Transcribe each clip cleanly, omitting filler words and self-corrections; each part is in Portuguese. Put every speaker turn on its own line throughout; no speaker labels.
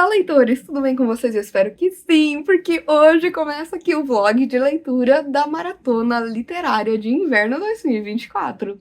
Olá, leitores! Tudo bem com vocês? Eu espero que sim, porque hoje começa aqui o vlog de leitura da Maratona Literária de Inverno 2024.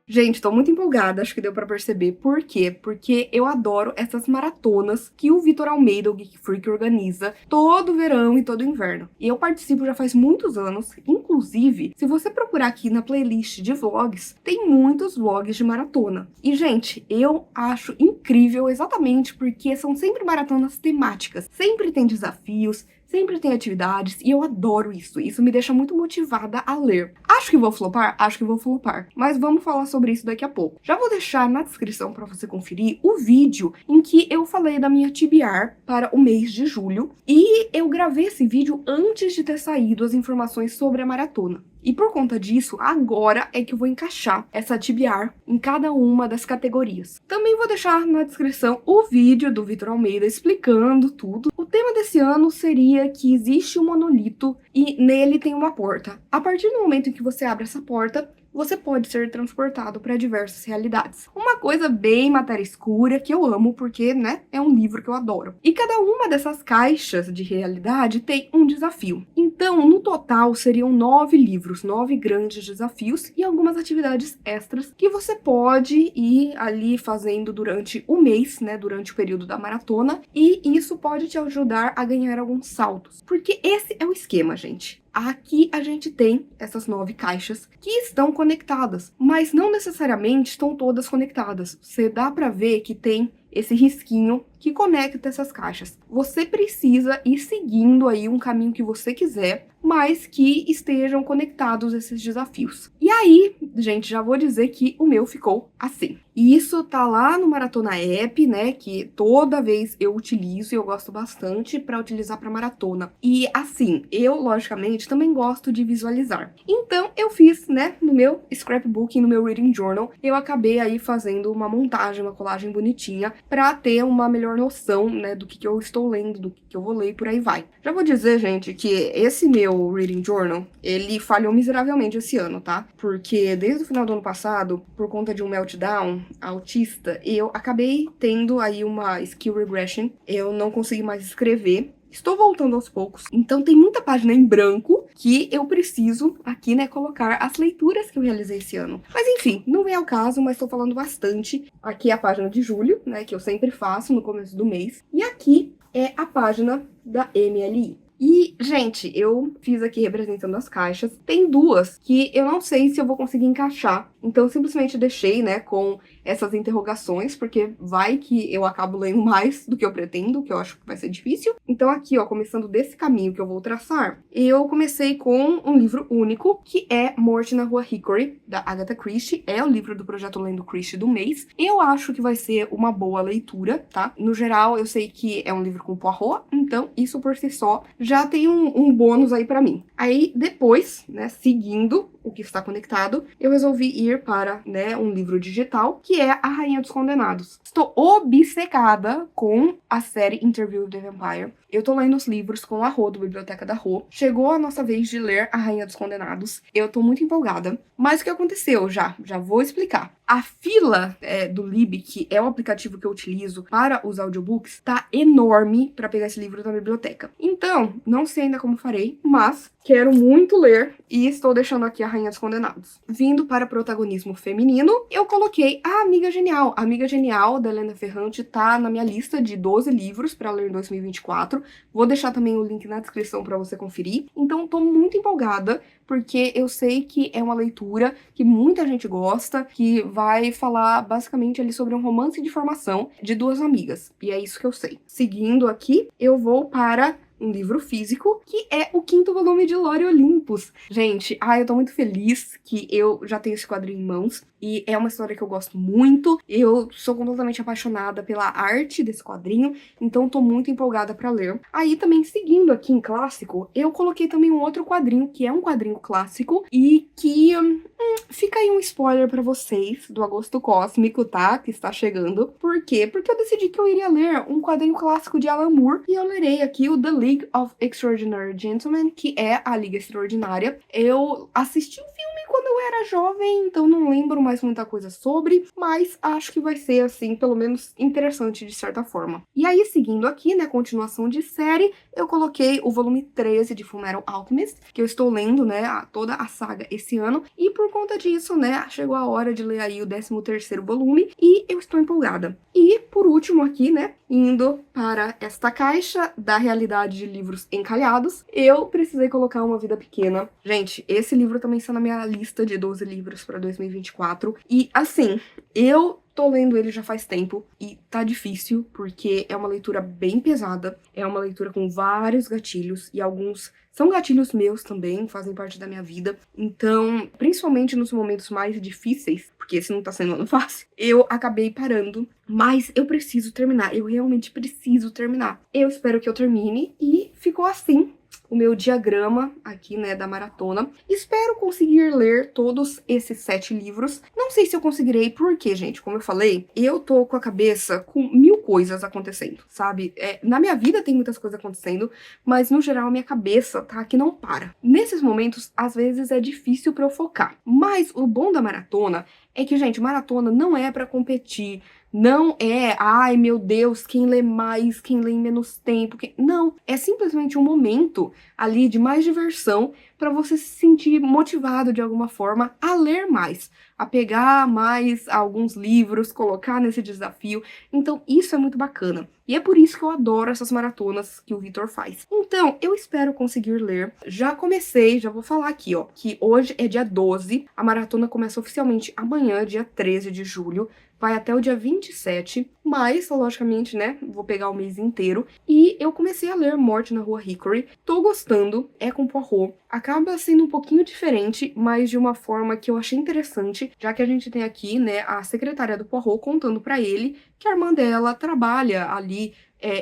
Gente, tô muito empolgada, acho que deu pra perceber. Por quê? Porque eu adoro essas maratonas que o Vitor Almeida, o Geek Freak, organiza todo verão e todo inverno. E eu participo já faz muitos anos, inclusive, se você procurar aqui na playlist de vlogs, tem muitos vlogs de maratona. E, gente, eu acho incrível exatamente porque são sempre maratonas temáticas. Sempre tem desafios, sempre tem atividades, e eu adoro isso. Isso me deixa muito motivada a ler. Acho que vou flopar? Acho que vou flopar. Mas vamos falar sobre isso daqui a pouco. Já vou deixar na descrição para você conferir o vídeo em que eu falei da minha TBR para o mês de julho. E eu gravei esse vídeo antes de ter saído as informações sobre a maratona. E por conta disso, agora é que eu vou encaixar essa TBR em cada uma das categorias. Também vou deixar na descrição o vídeo do Vitor Almeida explicando tudo. O tema desse ano seria que existe um monolito e nele tem uma porta. A partir do momento em que você abre essa porta, você pode ser transportado para diversas realidades. Uma coisa bem matéria escura que eu amo, porque, né, é um livro que eu adoro. E cada uma dessas caixas de realidade tem um desafio. Então, no total, seriam 9 livros, 9 grandes desafios e algumas atividades extras que você pode ir ali fazendo durante o mês, né, durante o período da maratona, e isso pode te ajudar a ganhar alguns saltos. Porque esse é o esquema, gente. Aqui a gente tem essas 9 caixas que estão conectadas, mas não necessariamente estão todas conectadas. Você dá para ver que tem esse risquinho que conecta essas caixas. Você precisa ir seguindo aí um caminho que você quiser, mas que estejam conectados esses desafios. E aí, gente, já vou dizer que o meu ficou assim. E isso tá lá no Maratona App, né, que toda vez eu utilizo e eu gosto bastante para utilizar para maratona. E assim, eu logicamente também gosto de visualizar. Então eu fiz, né, no meu scrapbook, no meu reading journal, eu acabei aí fazendo uma montagem, uma colagem bonitinha para ter uma melhor noção, né, do que eu estou lendo, do que eu vou ler e por aí vai. Já vou dizer, gente, que esse meu reading journal, ele falhou miseravelmente esse ano, tá? Porque desde o final do ano passado, por conta de um meltdown autista, eu acabei tendo aí uma skill regression, eu não consegui mais escrever. Estou voltando aos poucos, então tem muita página em branco que eu preciso aqui, né, colocar as leituras que eu realizei esse ano. Mas enfim, não vem ao caso, mas estou falando bastante. Aqui é a página de julho, né, que eu sempre faço no começo do mês. E aqui é a página da MLI. E, gente, eu fiz aqui representando as caixas. Tem duas que eu não sei se eu vou conseguir encaixar. Então, eu simplesmente deixei, né, com essas interrogações, porque vai que eu acabo lendo mais do que eu pretendo, que eu acho que vai ser difícil. Então, aqui, ó, começando desse caminho que eu vou traçar, eu comecei com um livro único, que é Morte na Rua Hickory, da Agatha Christie. É o livro do Projeto Lendo Christie do mês. Eu acho que vai ser uma boa leitura, tá? No geral, eu sei que é um livro com Poirot, então isso por si só já tem um bônus aí pra mim. Aí, depois, né, seguindo o que está conectado, eu resolvi ir para, né, um livro digital, que é A Rainha dos Condenados. Estou obcecada com a série Interview with the Vampire. Eu tô lendo os livros com a Rô, do Biblioteca da Rô. Chegou a nossa vez de ler A Rainha dos Condenados. Eu tô muito empolgada. Mas o que aconteceu? Já vou explicar. A fila do Lib, que é o aplicativo que eu utilizo para os audiobooks, tá enorme para pegar esse livro da biblioteca. Então, não sei ainda como farei, mas quero muito ler e estou deixando aqui A Rainha dos Condenados. Vindo para protagonismo feminino, eu coloquei A Amiga Genial. A Amiga Genial, da Helena Ferrante, tá na minha lista de 12 livros para ler em 2024. Vou deixar também o link na descrição para você conferir. Então, tô muito empolgada, porque eu sei que é uma leitura que muita gente gosta, que vai falar basicamente ali sobre um romance de formação de duas amigas. E é isso que eu sei. Seguindo aqui, eu vou para um livro físico, que é o 5º volume de Lore Olympus. Gente, eu tô muito feliz que eu já tenho esse quadrinho em mãos, e é uma história que eu gosto muito. Eu sou completamente apaixonada pela arte desse quadrinho, então tô muito empolgada pra ler. Aí também, seguindo aqui em clássico, eu coloquei também um outro quadrinho, que é um quadrinho clássico, e que fica aí um spoiler pra vocês do Agosto Cósmico, tá? Que está chegando. Por quê? Porque eu decidi que eu iria ler um quadrinho clássico de Alan Moore e eu lerei aqui o The League of Extraordinary Gentlemen, que é a Liga Extraordinária. Eu assisti o filme quando eu era jovem, então não lembro mais muita coisa sobre, mas acho que vai ser, assim, pelo menos interessante de certa forma. E aí, seguindo aqui, né, continuação de série, eu coloquei o volume 13 de Fullmetal Alchemist, que eu estou lendo, né, toda a saga esse ano, e por conta disso, né, chegou a hora de ler aí o 13º volume, e eu estou empolgada. E, por último aqui, né, indo para esta caixa da realidade de livros encalhados, eu precisei colocar Uma Vida Pequena. Gente, esse livro também está na minha lista de 12 livros para 2024, e, assim, eu tô lendo ele já faz tempo e tá difícil, porque é uma leitura bem pesada, é uma leitura com vários gatilhos, e alguns são gatilhos meus também, fazem parte da minha vida. Então, principalmente nos momentos mais difíceis, porque esse não tá sendo ano fácil, eu acabei parando, mas eu preciso terminar, eu realmente preciso terminar. Eu espero que eu termine, e ficou assim o meu diagrama aqui, né, da maratona. Espero conseguir ler todos esses 7 livros. Não sei se eu conseguirei, porque, gente, como eu falei, eu tô com a cabeça com 1000 coisas acontecendo, sabe? Na minha vida tem muitas coisas acontecendo, mas, no geral, minha cabeça tá que não para. Nesses momentos, às vezes, é difícil pra eu focar. Mas o bom da maratona é que, gente, maratona não é pra competir, não é, ai meu Deus, quem lê mais, quem lê em menos tempo. Não, é simplesmente um momento ali de mais diversão para você se sentir motivado de alguma forma a ler mais, a pegar mais alguns livros, colocar nesse desafio. Então isso é muito bacana. E é por isso que eu adoro essas maratonas que o Vitor faz. Então, eu espero conseguir ler. Já comecei, já vou falar aqui, ó, que hoje é dia 12, a maratona começa oficialmente amanhã, dia 13 de julho. Vai até o dia 27, mas, logicamente, né, vou pegar o mês inteiro. E eu comecei a ler Morte na Rua Hickory. Tô gostando, é com Poirot. Acaba sendo um pouquinho diferente, mas de uma forma que eu achei interessante, já que a gente tem aqui, né, a secretária do Poirot contando pra ele que a irmã dela trabalha ali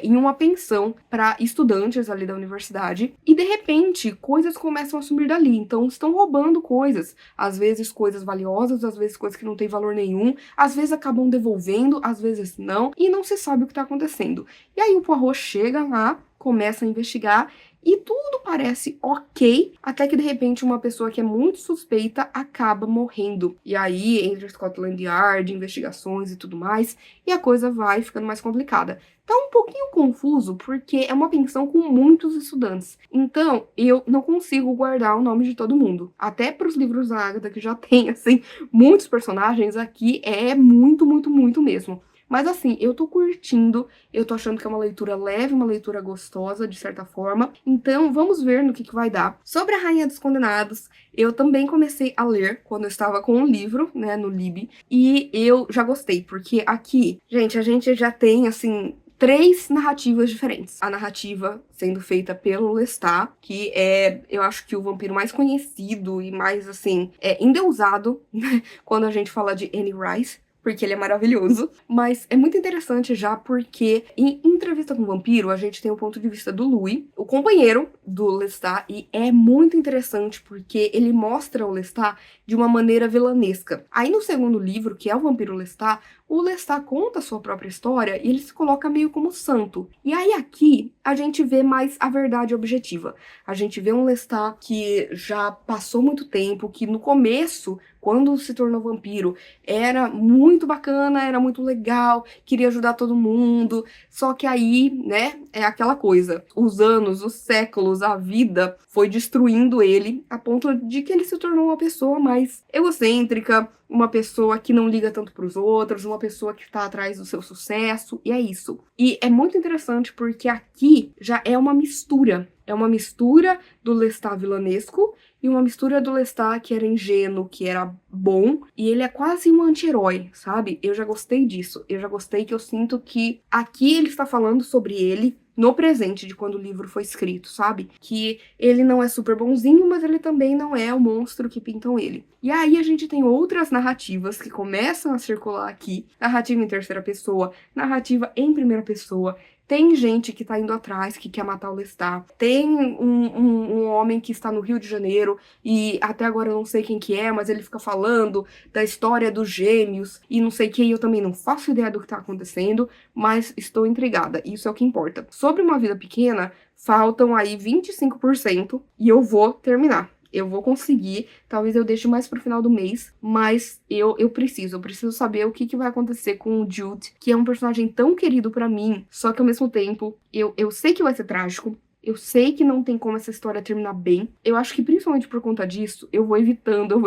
em uma pensão para estudantes ali da universidade, e de repente coisas começam a sumir dali, então estão roubando coisas, às vezes coisas valiosas, às vezes coisas que não têm valor nenhum, às vezes acabam devolvendo, às vezes não, e não se sabe o que está acontecendo. E aí o Poirot chega lá, começa a investigar, e tudo parece ok, até que de repente uma pessoa que é muito suspeita acaba morrendo. E aí entra Scotland Yard, investigações e tudo mais, e a coisa vai ficando mais complicada. Tá um pouquinho confuso, porque é uma pensão com muitos estudantes. Então, eu não consigo guardar o nome de todo mundo. Até para os livros da Agatha, que já tem, assim, muitos personagens, aqui é muito, muito, muito mesmo. Mas assim, eu tô curtindo, eu tô achando que é uma leitura leve, uma leitura gostosa, de certa forma. Então, vamos ver no que vai dar. Sobre a Rainha dos Condenados, eu também comecei a ler quando eu estava com um livro, né, no Libby. E eu já gostei, porque aqui, gente, a gente já tem, assim, 3 narrativas diferentes. A narrativa sendo feita pelo Lestat, que é, eu acho que o vampiro mais conhecido e mais, assim, endeusado, né, quando a gente fala de Anne Rice, porque ele é maravilhoso, mas é muito interessante já porque em Entrevista com o Vampiro a gente tem o ponto de vista do Louis, o companheiro do Lestat, e é muito interessante porque ele mostra o Lestat de uma maneira vilanesca. Aí no segundo livro, que é o Vampiro Lestat, o Lestat conta a sua própria história e ele se coloca meio como santo. E aí aqui a gente vê mais a verdade objetiva. A gente vê um Lestat que já passou muito tempo, que no começo, quando se tornou vampiro, era muito bacana, era muito legal, queria ajudar todo mundo, só que aí, né, é aquela coisa, os anos, os séculos, a vida foi destruindo ele, a ponto de que ele se tornou uma pessoa mais egocêntrica, uma pessoa que não liga tanto pros outros, uma pessoa que tá atrás do seu sucesso, e é isso. E é muito interessante porque aqui já é uma mistura. É uma mistura do Lestat vilanesco e uma mistura do Lestat que era ingênuo, que era bom, e ele é quase um anti-herói, sabe? Eu já gostei disso. Eu já gostei, que eu sinto que aqui ele está falando sobre ele no presente de quando o livro foi escrito, sabe? Que ele não é super bonzinho, mas ele também não é o monstro que pintam ele. E aí a gente tem outras narrativas que começam a circular aqui. Narrativa em terceira pessoa, narrativa em primeira pessoa. Tem gente que tá indo atrás, que quer matar o Lestat. Tem um homem que está no Rio de Janeiro e até agora eu não sei quem que é, mas ele fica falando da história dos gêmeos e não sei quem. Eu também não faço ideia do que tá acontecendo, mas estou intrigada. Isso é o que importa. Sobre Uma Vida Pequena, faltam aí 25% e eu vou terminar. Eu vou conseguir, talvez eu deixe mais pro final do mês, mas eu preciso saber o que vai acontecer com o Jude, que é um personagem tão querido pra mim, só que ao mesmo tempo, eu sei que vai ser trágico, eu sei que não tem como essa história terminar bem. Eu acho que principalmente por conta disso, eu vou evitando,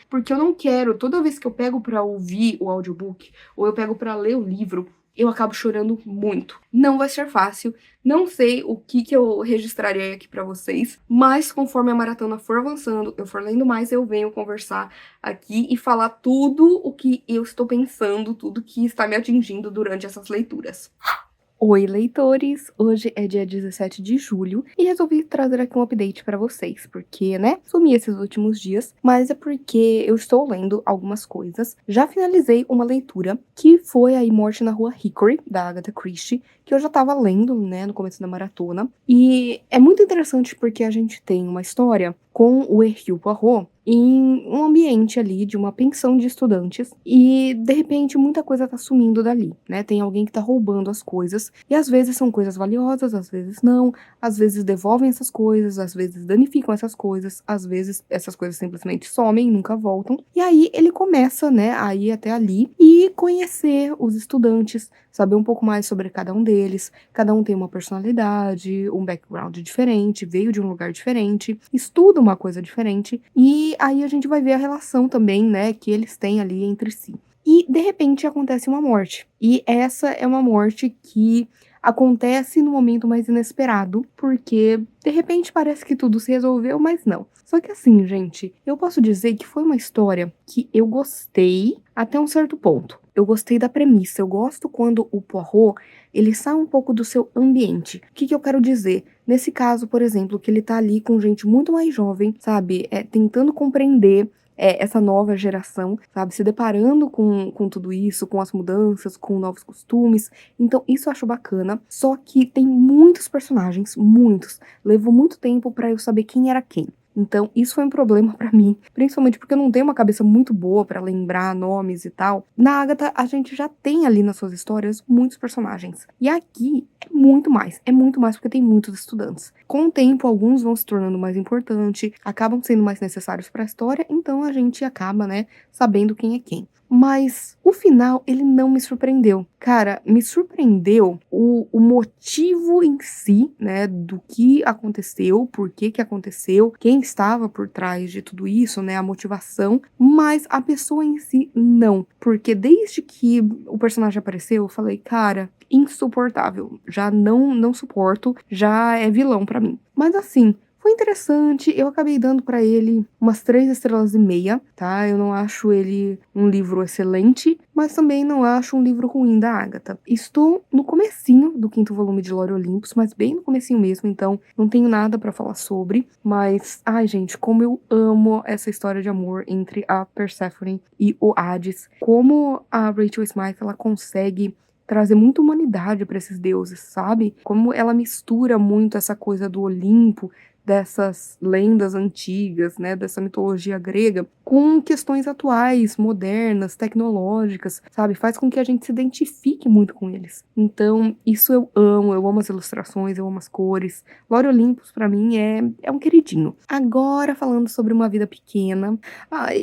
porque eu não quero, toda vez que eu pego pra ouvir o audiobook, ou eu pego pra ler o livro, eu acabo chorando muito. Não vai ser fácil, não sei o que eu registrarei aqui pra vocês, mas conforme a maratona for avançando, eu for lendo mais, eu venho conversar aqui e falar tudo o que eu estou pensando, tudo que está me atingindo durante essas leituras. Oi, leitores! Hoje é dia 17 de julho e resolvi trazer aqui um update pra vocês, porque, né, sumi esses últimos dias, mas é porque eu estou lendo algumas coisas. Já finalizei uma leitura que foi aí Morte na Rua Hickory, da Agatha Christie, que eu já tava lendo, né, no começo da maratona. E é muito interessante porque a gente tem uma história com o Hercule Poirot em um ambiente ali de uma pensão de estudantes e de repente muita coisa tá sumindo dali, né? Tem alguém que tá roubando as coisas e às vezes são coisas valiosas, às vezes não, às vezes devolvem essas coisas, às vezes danificam essas coisas, às vezes essas coisas simplesmente somem e nunca voltam. E aí ele começa, né, a ir até ali e conhecer os estudantes, saber um pouco mais sobre cada um deles. Cada um tem uma personalidade, um background diferente, veio de um lugar diferente, estuda uma coisa diferente e aí a gente vai ver a relação também, né, que eles têm ali entre si. E de repente acontece uma morte. E essa é uma morte que acontece no momento mais inesperado, porque de repente parece que tudo se resolveu, mas não. Só que assim, gente, eu posso dizer que foi uma história que eu gostei até um certo ponto. Eu gostei da premissa, eu gosto quando o Poirot, ele sai um pouco do seu ambiente. O que eu quero dizer? Nesse caso, por exemplo, que ele tá ali com gente muito mais jovem, sabe? Tentando compreender essa nova geração, sabe? Se deparando com tudo isso, com as mudanças, com novos costumes. Então, isso eu acho bacana. Só que tem muitos personagens, muitos. Levou muito tempo pra eu saber quem era quem. Então, isso foi um problema pra mim, principalmente porque eu não tenho uma cabeça muito boa pra lembrar nomes e tal. Na Agatha, a gente já tem ali nas suas histórias muitos personagens. E aqui é muito mais porque tem muitos estudantes. Com o tempo, alguns vão se tornando mais importantes, acabam sendo mais necessários pra história, então a gente acaba, né, sabendo quem é quem. Mas o final, ele não me surpreendeu. Cara, me surpreendeu o motivo em si, né, do que aconteceu, por que que aconteceu, quem estava por trás de tudo isso, né, a motivação, mas a pessoa em si, não. Porque desde que o personagem apareceu, eu falei, cara, insuportável. Já não suporto, já é vilão pra mim. Mas assim, foi interessante, eu acabei dando pra ele umas 3,5 estrelas, tá? Eu não acho ele um livro excelente, mas também não acho um livro ruim da Agatha. Estou no comecinho do 5º volume de Lore Olympus, mas bem no comecinho mesmo, então não tenho nada pra falar sobre. Mas, ai gente, como eu amo essa história de amor entre a Persephone e o Hades. Como a Rachel Smythe, ela consegue trazer muita humanidade pra esses deuses, sabe? Como ela mistura muito essa coisa do Olimpo, dessas lendas antigas, né, dessa mitologia grega, com questões atuais, modernas, tecnológicas, sabe? Faz com que a gente se identifique muito com eles. Então, isso eu amo as ilustrações, eu amo as cores. Lore Olympus, pra mim, é um queridinho. Agora, falando sobre Uma Vida Pequena,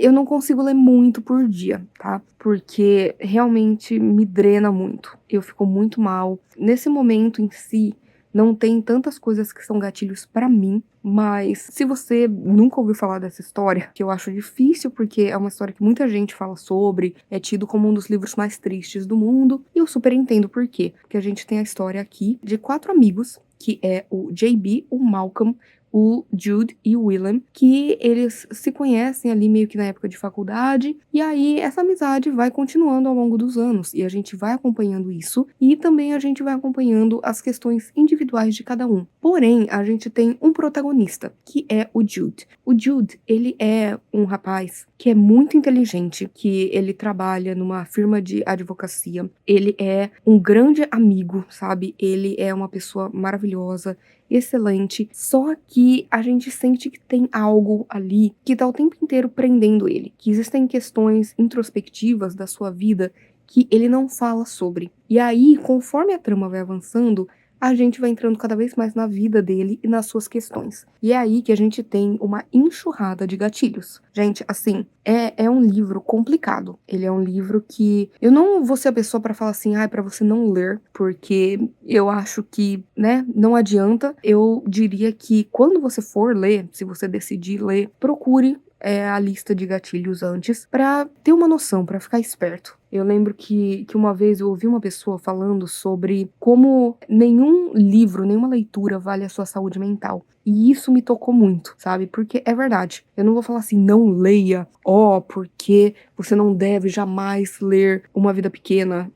eu não consigo ler muito por dia, tá? Porque realmente me drena muito. Eu fico muito mal. Nesse momento em si, não tem tantas coisas que são gatilhos pra mim, mas se você nunca ouviu falar dessa história, que eu acho difícil porque é uma história que muita gente fala sobre, é tido como um dos livros mais tristes do mundo, e eu super entendo por quê. Porque a gente tem a história aqui de 4 amigos, que é o JB, o Malcolm, o Jude e o Willem, que eles se conhecem ali meio que na época de faculdade, e aí essa amizade vai continuando ao longo dos anos, e a gente vai acompanhando isso, e também a gente vai acompanhando as questões individuais de cada um. Porém, a gente tem um protagonista, que é o Jude. O Jude, ele é um rapaz que é muito inteligente, que ele trabalha numa firma de advocacia, ele é um grande amigo, sabe? Ele é uma pessoa maravilhosa, excelente, só que a gente sente que tem algo ali que tá o tempo inteiro prendendo ele, que existem questões introspectivas da sua vida que ele não fala sobre. E aí, conforme a trama vai avançando, a gente vai entrando cada vez mais na vida dele e nas suas questões. E é aí que a gente tem uma enxurrada de gatilhos. Gente, assim, é um livro complicado. Ele é um livro que eu não vou ser a pessoa pra falar assim, pra você não ler, porque eu acho que, né, não adianta. Eu diria que quando você for ler, se você decidir ler, procure a lista de gatilhos antes pra ter uma noção, pra ficar esperto. Eu lembro que uma vez eu ouvi uma pessoa falando sobre como nenhum livro, nenhuma leitura vale a sua saúde mental. E isso me tocou muito, sabe? Porque é verdade. Eu não vou falar assim, não leia, porque você não deve jamais ler Uma Vida Pequena.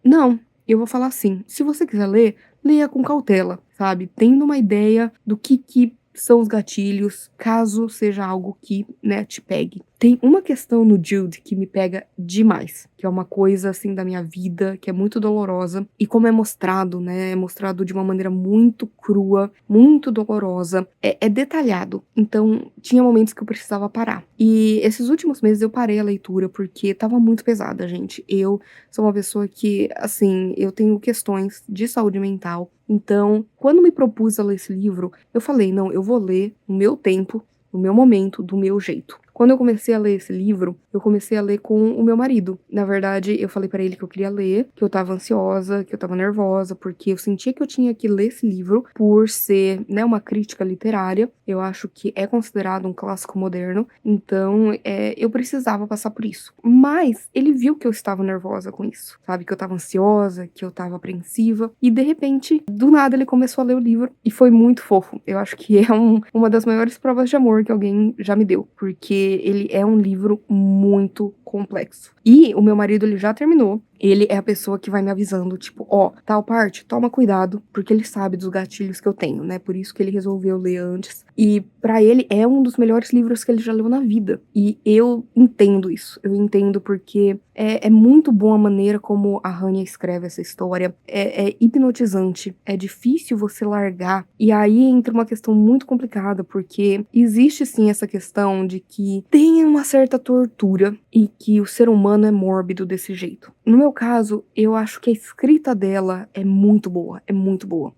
Não, eu vou falar assim, se você quiser ler, leia com cautela, sabe? Tendo uma ideia do que são os gatilhos, caso seja algo que, né, te pegue. Tem uma questão no Jude que me pega demais, que é uma coisa, assim, da minha vida, que é muito dolorosa, e como é mostrado, né, é mostrado de uma maneira muito crua, muito dolorosa, é detalhado, então tinha momentos que eu precisava parar. E esses últimos meses eu parei a leitura porque tava muito pesada, gente. Eu sou uma pessoa que, assim, eu tenho questões de saúde mental, então, quando me propus a ler esse livro, eu falei, não, eu vou ler no meu tempo, no meu momento, do meu jeito. Quando eu comecei a ler esse livro, eu comecei a ler com o meu marido. Na verdade, eu falei pra ele que eu queria ler, que eu tava ansiosa, que eu tava nervosa, porque eu sentia que eu tinha que ler esse livro por ser, né, uma crítica literária. Eu acho que é considerado um clássico moderno, então eu precisava passar por isso. Mas ele viu que eu estava nervosa com isso, sabe? Que eu tava ansiosa, que eu tava apreensiva, e de repente, do nada, ele começou a ler o livro e foi muito fofo. Eu acho que é uma das maiores provas de amor que alguém já me deu, porque ele é um livro muito complexo. E o meu marido, ele já terminou. Ele é a pessoa que vai me avisando, tipo, tal parte, toma cuidado, porque ele sabe dos gatilhos que eu tenho, né? Por isso que ele resolveu ler antes. E pra ele é um dos melhores livros que ele já leu na vida. E eu entendo isso. Eu entendo porque é muito boa a maneira como a Hanya escreve essa história. É hipnotizante. É difícil você largar. E aí entra uma questão muito complicada, porque existe sim essa questão de que tem uma certa tortura e que o ser humano é mórbido desse jeito. No meu caso, eu acho que a escrita dela é muito boa,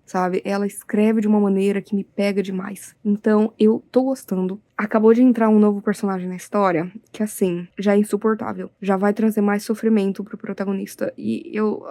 sabe? Ela escreve de uma maneira que me pega demais. Então, eu tô gostando. Acabou de entrar um novo personagem na história, que assim, já é insuportável. Já vai trazer mais sofrimento pro protagonista. E eu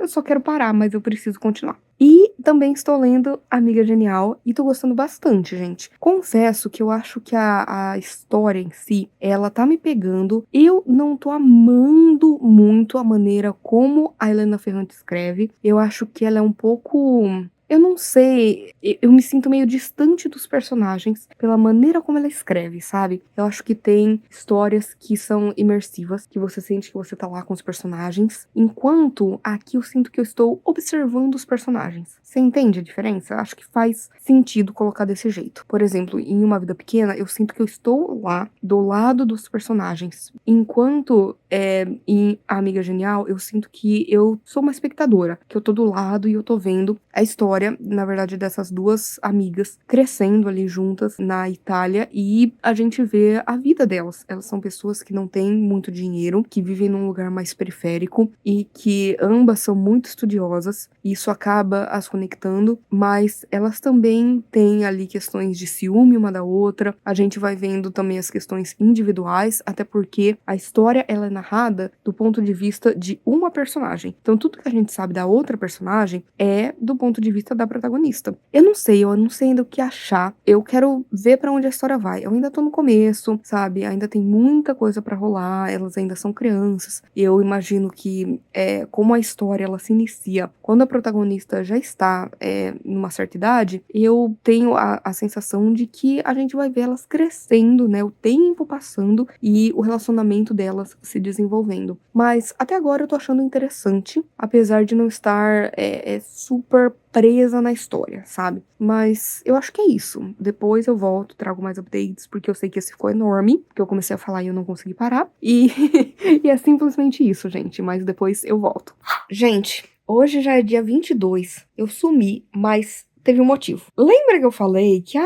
só quero parar, mas eu preciso continuar. E também estou lendo Amiga Genial e tô gostando bastante, gente. Confesso que eu acho que a história em si, ela tá me pegando. Eu não tô amando muito a maneira como a Helena Ferrante escreve. Eu acho que ela é um pouco... Eu não sei, eu me sinto meio distante dos personagens pela maneira como ela escreve, sabe? Eu acho que tem histórias que são imersivas, que você sente que você tá lá com os personagens, enquanto aqui eu sinto que eu estou observando os personagens. Você entende a diferença? Eu acho que faz sentido colocar desse jeito. Por exemplo, em Uma Vida Pequena, eu sinto que eu estou lá, do lado dos personagens, enquanto em A Amiga Genial, eu sinto que eu sou uma espectadora, que eu tô do lado e eu tô vendo a história, na verdade, dessas duas amigas crescendo ali juntas na Itália e a gente vê a vida delas. Elas são pessoas que não têm muito dinheiro, que vivem num lugar mais periférico e que ambas são muito estudiosas. E isso acaba as conectando, mas elas também têm ali questões de ciúme uma da outra. A gente vai vendo também as questões individuais, até porque a história ela é narrada do ponto de vista de uma personagem. Então tudo que a gente sabe da outra personagem é do ponto de vista da protagonista. Eu não sei ainda o que achar. Eu quero ver pra onde a história vai. Eu ainda tô no começo, sabe? Ainda tem muita coisa pra rolar, elas ainda são crianças. Eu imagino que como a história ela se inicia quando a protagonista já está tá numa certa idade, eu tenho a sensação de que a gente vai ver elas crescendo, né? O tempo passando e o relacionamento delas se desenvolvendo. Mas até agora eu tô achando interessante, apesar de não estar super presa na história, sabe? Mas eu acho que é isso. Depois eu volto, trago mais updates, porque eu sei que esse ficou enorme, porque eu comecei a falar e eu não consegui parar. E, e é simplesmente isso, gente. Mas depois eu volto. Gente, hoje já é dia 22. Eu sumi, mas teve um motivo. Lembra que eu falei que,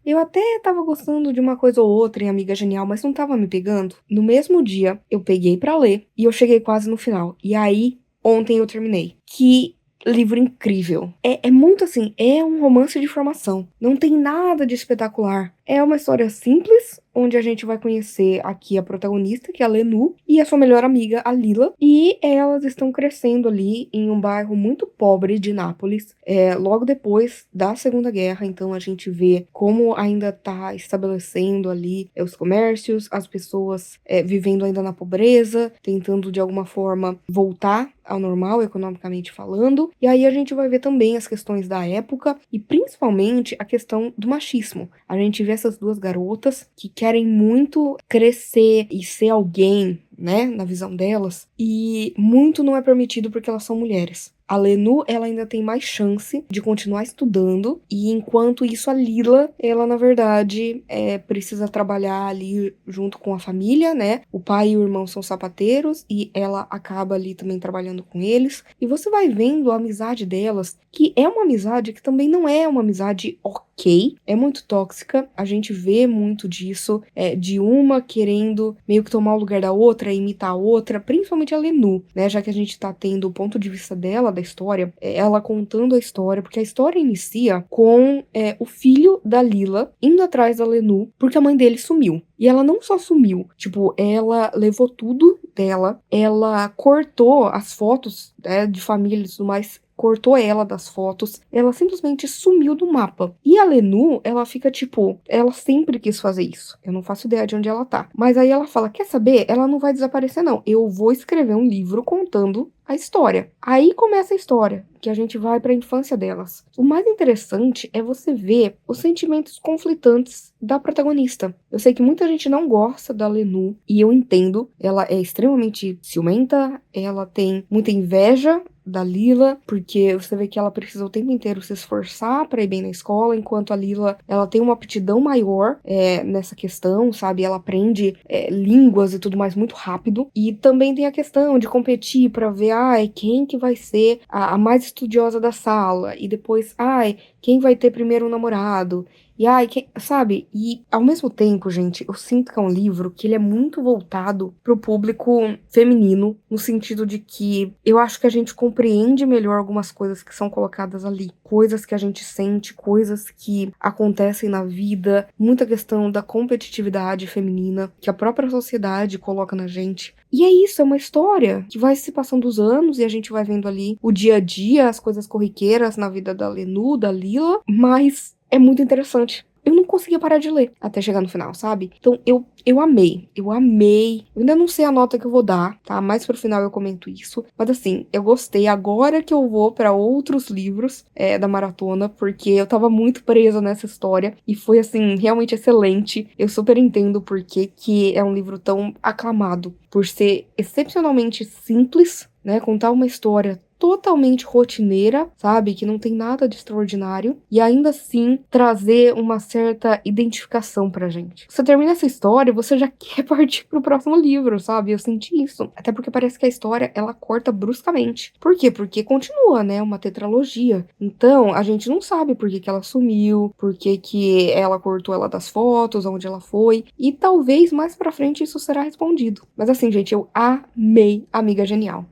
eu até tava gostando de uma coisa ou outra em Amiga Genial, mas não tava me pegando? No mesmo dia, eu peguei pra ler e eu cheguei quase no final. E aí, ontem eu terminei. Que livro incrível. É muito assim, é um romance de formação. Não tem nada de espetacular. É uma história simples, onde a gente vai conhecer aqui a protagonista, que é a Lenu, e a sua melhor amiga, a Lila. E elas estão crescendo ali em um bairro muito pobre de Nápoles, logo depois da Segunda Guerra. Então a gente vê como ainda tá estabelecendo ali os comércios, as pessoas vivendo ainda na pobreza, tentando de alguma forma voltar ao normal, economicamente falando. E aí a gente vai ver também as questões da época e principalmente a questão do machismo. A gente vê essas duas garotas que querem muito crescer e ser alguém, né, na visão delas, e muito não é permitido porque elas são mulheres. A Lenu, ela ainda tem mais chance de continuar estudando, e enquanto isso a Lila, ela na verdade precisa trabalhar ali junto com a família, né? O pai e o irmão são sapateiros e ela acaba ali também trabalhando com eles. E você vai vendo a amizade delas, que é uma amizade que também não é uma amizade ok, é muito tóxica. A gente vê muito disso, de uma querendo meio que tomar o lugar da outra, imitar a outra, principalmente a Lenu, né? Já que a gente tá tendo o ponto de vista dela da história, ela contando a história, porque a história inicia com o filho da Lila indo atrás da Lenu porque a mãe dele sumiu. E ela não só sumiu, tipo, ela levou tudo dela, ela cortou as fotos de família e tudo mais, cortou ela das fotos, ela simplesmente sumiu do mapa. E a Lenu, ela fica tipo, ela sempre quis fazer isso. Eu não faço ideia de onde ela tá. Mas aí ela fala, quer saber? Ela não vai desaparecer não. Eu vou escrever um livro contando a história. Aí começa a história, que a gente vai para a infância delas. O mais interessante é você ver os sentimentos conflitantes da protagonista. Eu sei que muita gente não gosta da Lenu, e eu entendo. Ela é extremamente ciumenta, ela tem muita inveja da Lila, porque você vê que ela precisa o tempo inteiro se esforçar para ir bem na escola, enquanto a Lila, ela tem uma aptidão maior nessa questão, sabe? Ela aprende línguas e tudo mais muito rápido, e também tem a questão de competir para ver, quem que vai ser a mais estudiosa da sala, e depois, quem vai ter primeiro um namorado, e sabe? E ao mesmo tempo, gente, eu sinto que é um livro que ele é muito voltado pro público feminino, no sentido de que eu acho que a gente compreende melhor algumas coisas que são colocadas ali, coisas que a gente sente, coisas que acontecem na vida, muita questão da competitividade feminina que a própria sociedade coloca na gente. E é isso, é uma história que vai se passando os anos e a gente vai vendo ali o dia a dia, as coisas corriqueiras na vida da Lenu, da Lila, mas é muito interessante. Eu não conseguia parar de ler até chegar no final, sabe? Então eu amei. Eu ainda não sei a nota que eu vou dar, tá? Mais pro final eu comento isso. Mas assim, eu gostei. Agora que eu vou pra outros livros da maratona, porque eu tava muito presa nessa história. E foi, assim, realmente excelente. Eu super entendo por que é um livro tão aclamado. Por ser excepcionalmente simples, né? Contar uma história totalmente rotineira, sabe? Que não tem nada de extraordinário. E ainda assim trazer uma certa identificação pra gente. Você termina essa história, você já quer partir pro próximo livro, sabe? Eu senti isso. Até porque parece que a história, ela corta bruscamente. Por quê? Porque continua, né? Uma tetralogia. Então, a gente não sabe por que ela sumiu, por que ela cortou ela das fotos, onde ela foi. E talvez mais pra frente isso será respondido. Mas assim, gente, eu amei Amiga Genial.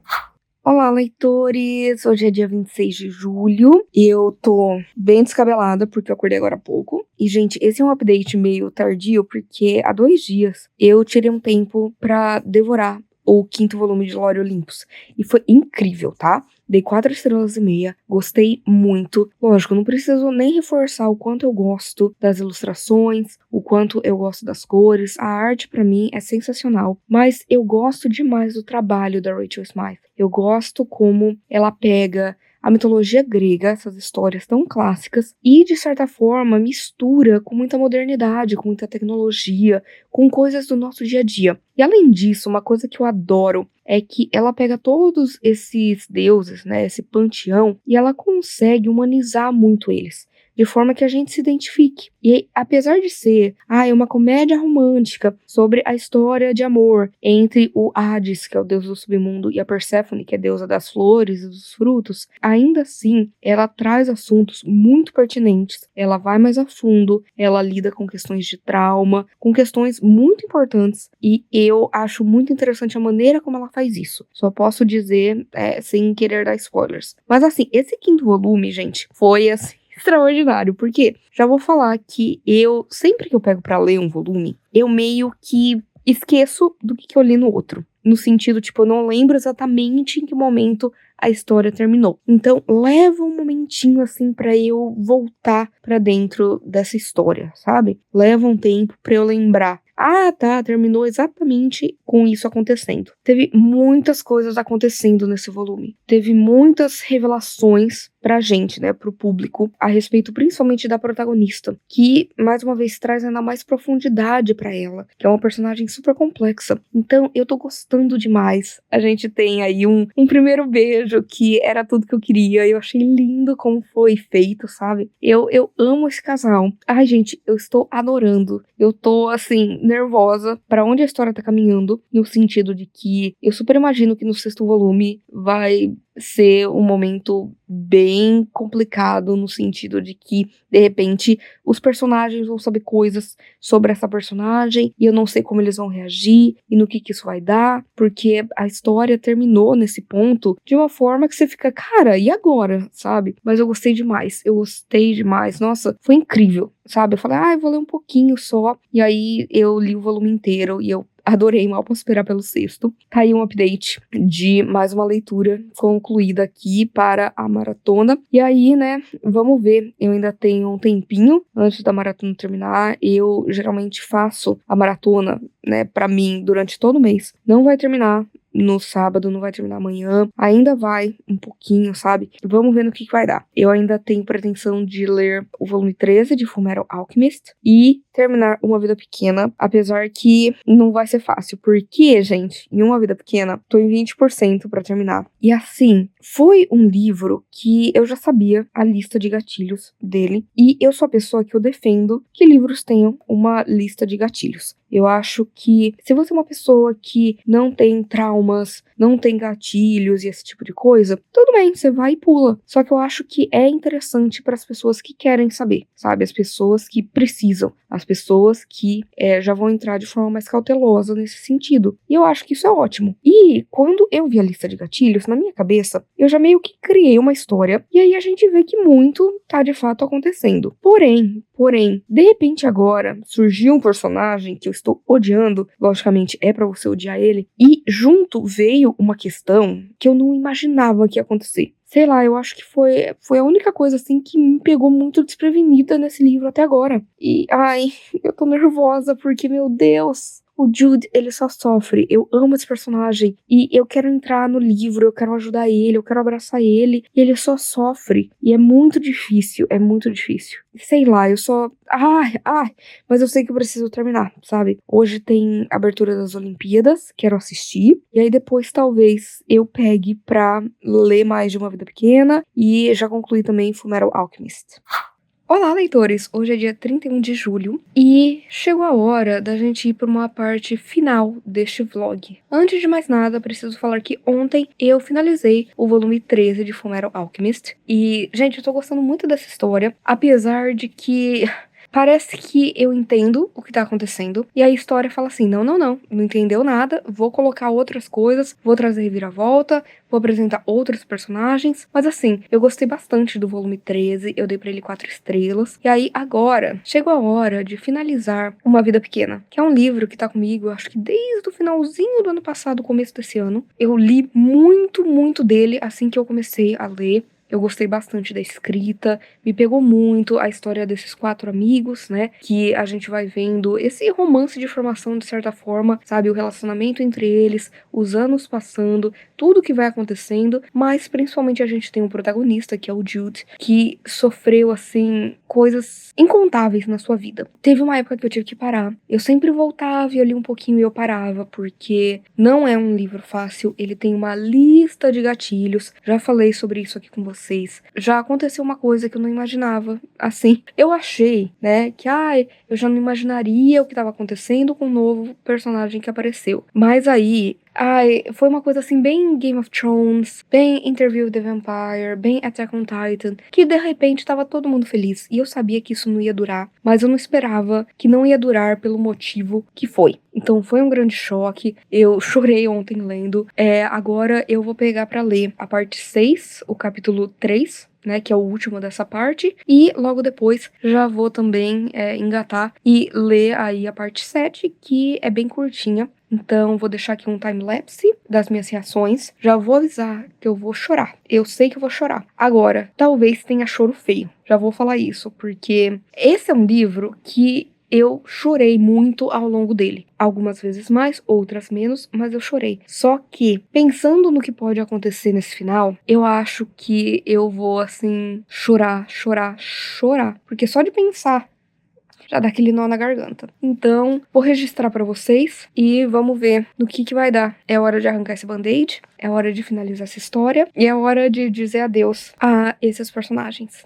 Olá, leitores! Hoje é dia 26 de julho. Eu tô bem descabelada porque eu acordei agora há pouco. E, gente, esse é um update meio tardio porque há 2 dias eu tirei um tempo pra devorar o 5º volume de Lore Olympus. E foi incrível, tá? Dei 4 estrelas e meia, gostei muito. Lógico, não preciso nem reforçar o quanto eu gosto das ilustrações, o quanto eu gosto das cores. A arte, pra mim, é sensacional. Mas eu gosto demais do trabalho da Rachel Smythe. Eu gosto como ela pega a mitologia grega, essas histórias tão clássicas, e de certa forma mistura com muita modernidade, com muita tecnologia, com coisas do nosso dia a dia. E além disso, uma coisa que eu adoro é que ela pega todos esses deuses, né, esse panteão, e ela consegue humanizar muito eles, de forma que a gente se identifique. E apesar de ser uma comédia romântica sobre a história de amor entre o Hades, que é o deus do submundo, e a Perséfone, que é a deusa das flores e dos frutos, ainda assim ela traz assuntos muito pertinentes, ela vai mais a fundo, ela lida com questões de trauma, com questões muito importantes, e eu acho muito interessante a maneira como ela faz isso. Só posso dizer sem querer dar spoilers. Mas assim, esse quinto volume, gente, foi assim extraordinário, porque já vou falar que sempre que eu pego pra ler um volume, eu meio que esqueço do que eu li no outro. No sentido, tipo, eu não lembro exatamente em que momento a história terminou. Então, leva um momentinho, assim, pra eu voltar pra dentro dessa história, sabe? Leva um tempo pra eu lembrar. Terminou exatamente com isso acontecendo. Teve muitas coisas acontecendo nesse volume. Teve muitas revelações pra gente, né, pro público, a respeito principalmente da protagonista, que, mais uma vez, traz ainda mais profundidade pra ela, que é uma personagem super complexa. Então, eu tô gostando demais. A gente tem aí um primeiro beijo, que era tudo que eu queria. Eu achei lindo como foi feito, sabe? Eu amo esse casal. Ai, gente, eu estou adorando. Eu tô, assim, nervosa pra onde a história tá caminhando, no sentido de que eu super imagino que no sexto volume vai ser um momento bem complicado, no sentido de que, de repente, os personagens vão saber coisas sobre essa personagem e eu não sei como eles vão reagir e no que isso vai dar, porque a história terminou nesse ponto de uma forma que você fica, cara, e agora, sabe? Mas eu gostei demais, nossa, foi incrível, sabe? Eu falei, eu vou ler um pouquinho só, e aí eu li o volume inteiro e eu adorei, mal posso esperar pelo sexto. Tá aí um update de mais uma leitura concluída aqui para a maratona. E aí, né, vamos ver. Eu ainda tenho um tempinho antes da maratona terminar. Eu geralmente faço a maratona, né, pra mim, durante todo o mês. Não vai terminar no sábado, não vai terminar amanhã, ainda vai um pouquinho, sabe? Vamos ver no que vai dar. Eu ainda tenho pretensão de ler o volume 13 de Fullmetal Alchemist e terminar Uma Vida Pequena, apesar que não vai ser fácil, porque, gente, em Uma Vida Pequena, tô em 20% pra terminar. E assim, foi um livro que eu já sabia a lista de gatilhos dele, e eu sou a pessoa que eu defendo que livros tenham uma lista de gatilhos. Eu acho que se você é uma pessoa que não tem traumas, não tem gatilhos e esse tipo de coisa, tudo bem, você vai e pula. Só que eu acho que é interessante para as pessoas que querem saber, sabe? As pessoas que precisam, as pessoas que já vão entrar de forma mais cautelosa nesse sentido. E eu acho que isso é ótimo. E quando eu vi a lista de gatilhos, na minha cabeça, eu já meio que criei uma história, e aí a gente vê que muito tá de fato acontecendo. Porém, de repente agora surgiu um personagem que eu estou odiando, logicamente é pra você odiar ele, e junto veio uma questão que eu não imaginava que ia acontecer. Sei lá, eu acho que foi a única coisa, assim, que me pegou muito desprevenida nesse livro até agora. E, eu tô nervosa porque, meu Deus, o Jude, ele só sofre. Eu amo esse personagem e eu quero entrar no livro, eu quero ajudar ele, eu quero abraçar ele, e ele só sofre. E é muito difícil, é muito difícil. Sei lá, eu só... mas eu sei que eu preciso terminar, sabe? Hoje tem abertura das Olimpíadas, quero assistir, e aí depois talvez eu pegue pra ler mais de Uma Vida Pequena e já concluir também Fullmetal Alchemist. Olá, leitores! Hoje é dia 31 de julho e chegou a hora da gente ir para uma parte final deste vlog. Antes de mais nada, preciso falar que ontem eu finalizei o volume 13 de Fullmetal Alchemist e, gente, eu tô gostando muito dessa história, apesar de que... parece que eu entendo o que tá acontecendo, e a história fala assim, não entendeu nada, vou colocar outras coisas, vou trazer reviravolta, vou apresentar outros personagens, mas assim, eu gostei bastante do volume 13, eu dei pra ele 4 estrelas, e aí agora, chegou a hora de finalizar Uma Vida Pequena, que é um livro que tá comigo, acho que desde o finalzinho do ano passado, começo desse ano, eu li muito dele assim que eu comecei a ler. eu gostei bastante da escrita, me pegou muito a história desses 4 amigos, né, que a gente vai vendo esse romance de formação de certa forma, sabe, o relacionamento entre eles, os anos passando, tudo que vai acontecendo, mas principalmente a gente tem um protagonista, que é o Jude, que sofreu, assim, coisas incontáveis na sua vida. Teve uma época que eu tive que parar, eu sempre voltava e eu li um pouquinho e eu parava, porque não é um livro fácil, ele tem uma lista de gatilhos, já falei sobre isso aqui com vocês, já aconteceu uma coisa que eu não imaginava, assim, eu achei, né, que, eu já não imaginaria o que estava acontecendo com o novo personagem que apareceu, mas aí, foi uma coisa assim, bem Game of Thrones, bem Interview with the Vampire, bem Attack on Titan, que de repente tava todo mundo feliz, e eu sabia que isso não ia durar, mas eu não esperava que não ia durar pelo motivo que foi. Então foi um grande choque, eu chorei ontem lendo, agora eu vou pegar pra ler a parte 6, o capítulo 3, né, que é o último dessa parte, e logo depois já vou também engatar e ler aí a parte 7, que é bem curtinha. Então, vou deixar aqui um time-lapse das minhas reações. Já vou avisar que eu vou chorar. Eu sei que eu vou chorar. Agora, talvez tenha choro feio. Já vou falar isso, porque esse é um livro que eu chorei muito ao longo dele. Algumas vezes mais, outras menos, mas eu chorei. Só que, pensando no que pode acontecer nesse final, eu acho que eu vou, assim, chorar, chorar, chorar. Porque só de pensar já dá aquele nó na garganta. Então, vou registrar pra vocês e vamos ver no que vai dar. É hora de arrancar esse band-aid, é hora de finalizar essa história e é hora de dizer adeus a esses personagens.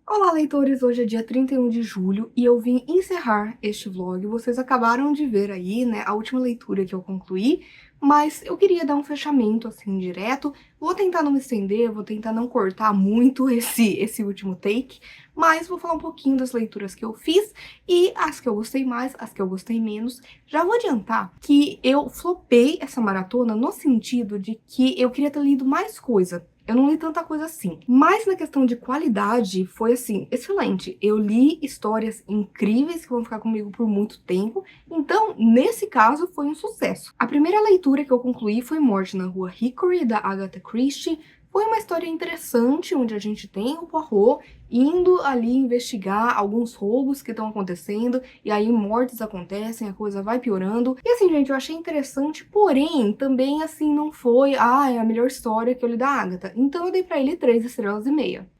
Olá, leitores! Hoje é dia 31 de julho e eu vim encerrar este vlog. Vocês acabaram de ver aí, né, a última leitura que eu concluí, mas eu queria dar um fechamento, assim, direto. Vou tentar não me estender, vou tentar não cortar muito esse último take, mas vou falar um pouquinho das leituras que eu fiz e as que eu gostei mais, as que eu gostei menos. Já vou adiantar que eu flopei essa maratona no sentido de que eu queria ter lido mais coisa. Eu não li tanta coisa assim, mas na questão de qualidade foi assim, excelente. Eu li histórias incríveis que vão ficar comigo por muito tempo, então nesse caso foi um sucesso. A primeira leitura que eu concluí foi Morte na Rua Hickory, da Agatha Christie. Foi uma história interessante, onde a gente tem o Poirot indo ali investigar alguns roubos que estão acontecendo, e aí mortes acontecem, a coisa vai piorando. E assim, gente, eu achei interessante, porém, também assim, não foi, é a melhor história que eu li da Agatha. Então eu dei pra ele 3,5 estrelas.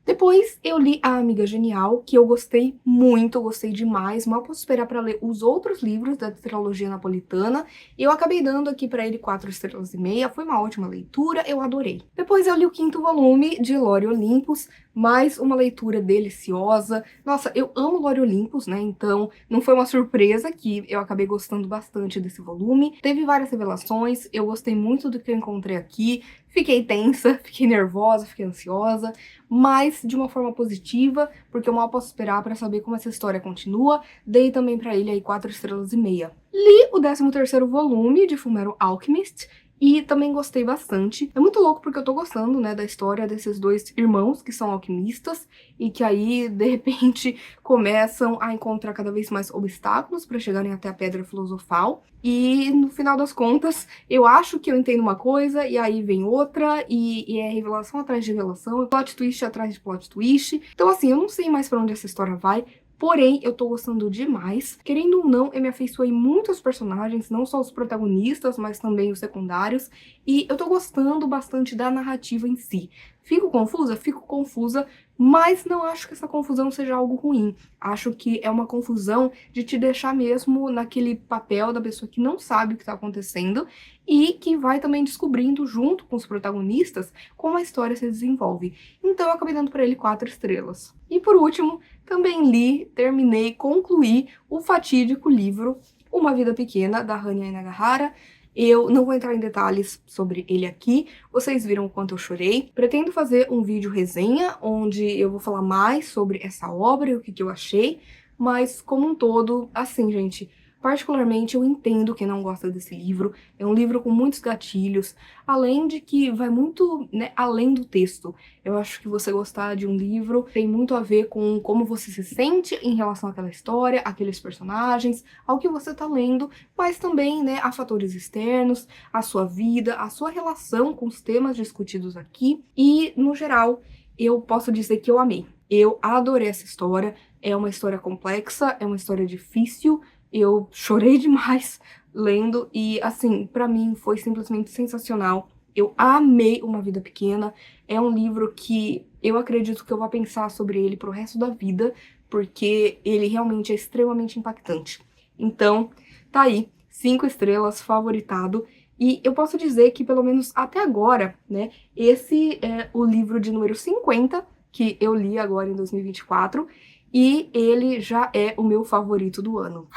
Depois eu li A Amiga Genial, que eu gostei muito, gostei demais, mal posso esperar pra ler os outros livros da trilogia napolitana, e eu acabei dando aqui pra ele 4,5 estrelas, foi uma ótima leitura, eu adorei. Depois eu li o 5º volume de Lore Olympus, mais uma leitura deliciosa. Nossa, eu amo Lore Olympus, né, então não foi uma surpresa que eu acabei gostando bastante desse volume. Teve várias revelações, eu gostei muito do que eu encontrei aqui, fiquei tensa, fiquei nervosa, fiquei ansiosa, mas de uma forma positiva, porque eu mal posso esperar para saber como essa história continua. Dei também para ele aí 4,5 estrelas. Li o 13º volume de Fullmetal Alchemist, e também gostei bastante. É muito louco porque eu tô gostando, né, da história desses dois irmãos que são alquimistas e que aí, de repente, começam a encontrar cada vez mais obstáculos para chegarem até a Pedra Filosofal. E, no final das contas, eu acho que eu entendo uma coisa e aí vem outra e é revelação atrás de revelação, plot twist atrás de plot twist. Então, assim, eu não sei mais pra onde essa história vai. Porém, eu tô gostando demais. Querendo ou não, eu me afeiçoei muito aos personagens, não só os protagonistas, mas também os secundários. E eu tô gostando bastante da narrativa em si. Fico confusa? Fico confusa, mas não acho que essa confusão seja algo ruim. Acho que é uma confusão de te deixar mesmo naquele papel da pessoa que não sabe o que tá acontecendo e que vai também descobrindo, junto com os protagonistas, como a história se desenvolve. Então eu acabei dando pra ele 4 estrelas. E por último, também li, terminei, concluí o fatídico livro Uma Vida Pequena, da Hanya Inagahara. Eu não vou entrar em detalhes sobre ele aqui, vocês viram o quanto eu chorei. Pretendo fazer um vídeo resenha, onde eu vou falar mais sobre essa obra e o que eu achei, mas como um todo, assim, gente, particularmente eu entendo quem não gosta desse livro. É um livro com muitos gatilhos, além de que vai muito, né, além do texto. Eu acho que você gostar de um livro tem muito a ver com como você se sente em relação àquela história, aqueles personagens, ao que você tá lendo, mas também, né, há fatores externos, a sua vida, a sua relação com os temas discutidos aqui, e, no geral, eu posso dizer que eu amei. Eu adorei essa história, é uma história complexa, é uma história difícil, eu chorei demais lendo e, assim, pra mim foi simplesmente sensacional. Eu amei Uma Vida Pequena, é um livro que eu acredito que eu vou pensar sobre ele pro resto da vida, porque ele realmente é extremamente impactante. Então, tá aí, 5 estrelas, favoritado. E eu posso dizer que, pelo menos até agora, né, esse é o livro de número 50 que eu li agora em 2024, e ele já é o meu favorito do ano.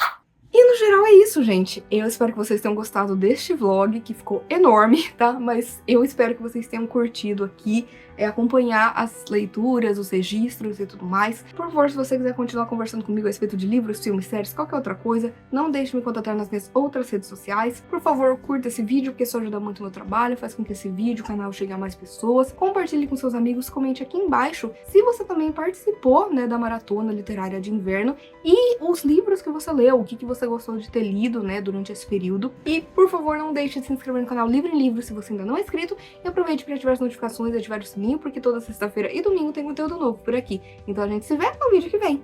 E no geral é isso, gente. Eu espero que vocês tenham gostado deste vlog, que ficou enorme, tá? Mas eu espero que vocês tenham curtido aqui, acompanhar as leituras, os registros e tudo mais. Por favor, se você quiser continuar conversando comigo a respeito de livros, filmes, séries, qualquer outra coisa, não deixe de me contatar nas minhas outras redes sociais. Por favor, curta esse vídeo, porque isso ajuda muito no trabalho, faz com que esse vídeo, o canal, chegue a mais pessoas. Compartilhe com seus amigos, comente aqui embaixo se você também participou, né, da maratona literária de inverno e os livros que você leu, o que você gostou de ter lido, né, durante esse período. E, por favor, não deixe de se inscrever no canal Livre em Livro se você ainda não é inscrito, e aproveite para ativar as notificações e ativar o sininho, porque toda sexta-feira e domingo tem conteúdo novo por aqui. Então a gente se vê no vídeo que vem.